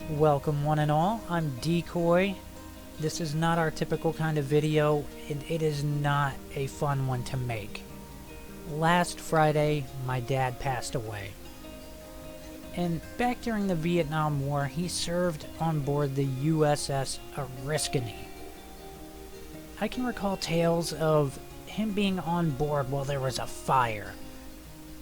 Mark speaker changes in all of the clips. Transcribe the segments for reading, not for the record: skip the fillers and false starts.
Speaker 1: Welcome one and all, I'm Decoy. This is not our typical kind of video, and it is not a fun one to make. Last Friday, my dad passed away. And back during the Vietnam War, he served on board the USS Oriskany. I can recall tales of him being on board while there was a fire.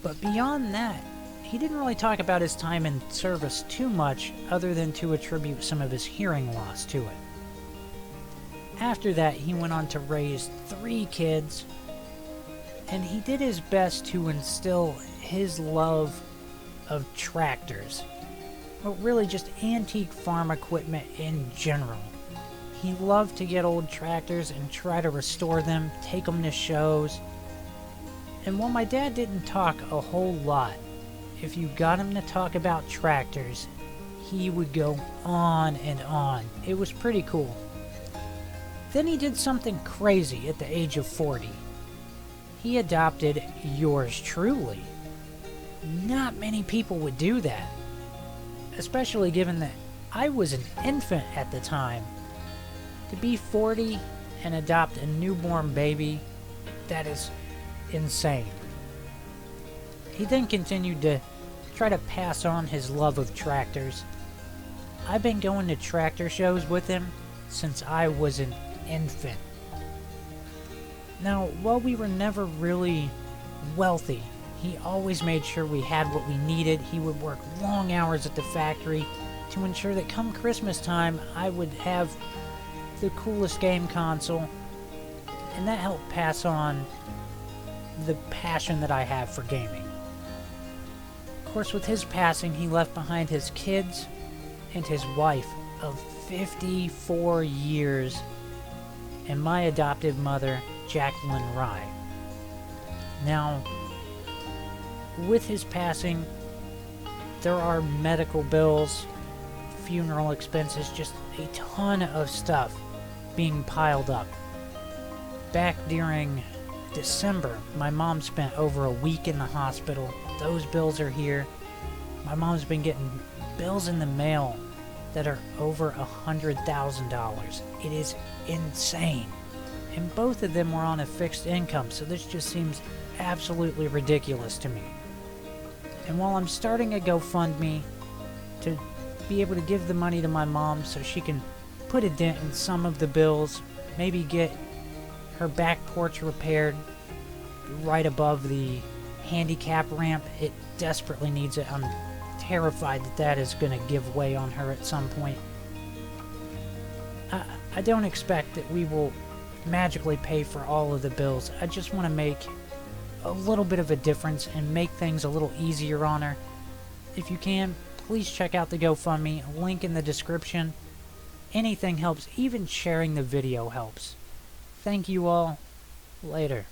Speaker 1: But beyond that, he didn't really talk about his time in service too much, other than to attribute some of his hearing loss to it. After that, he went on to raise 3 kids, and he did his best to instill his love of tractors, but really just antique farm equipment in general. He loved to get old tractors and try to restore them, take them to shows. And while my dad didn't talk a whole lot, if you got him to talk about tractors, he would go on and on. It was pretty cool. Then he did something crazy at the age of 40. He adopted yours truly. Not many people would do that, especially given that I was an infant at the time. To be 40 and adopt a newborn baby, that is insane. He then continued to try to pass on his love of tractors. I've been going to tractor shows with him since I was an infant. Now, while we were never really wealthy, he always made sure we had what we needed. He would work long hours at the factory to ensure that come Christmas time, I would have the coolest game console, and that helped pass on the passion that I have for gaming. Of course, with his passing, he left behind his kids and his wife of 54 years, and my adoptive mother, Jacqueline Rye. Now, with his passing, there are medical bills, funeral expenses, just a ton of stuff being piled up. Back during December, my mom spent over a week in the hospital. Those bills are here. My mom's been getting bills in the mail that are over $100,000. It is insane. And both of them were on a fixed income, so this just seems absolutely ridiculous to me. And while I'm starting a GoFundMe to be able to give the money to my mom so she can put a dent in some of the bills, maybe get her back porch repaired right above the handicap ramp. It desperately needs it. I'm terrified that that is going to give way on her at some point. I don't expect that we will magically pay for all of the bills. I just want to make a little bit of a difference and make things a little easier on her. If you can, please check out the GoFundMe, link in the description. Anything helps, even sharing the video helps. Thank you all. Later.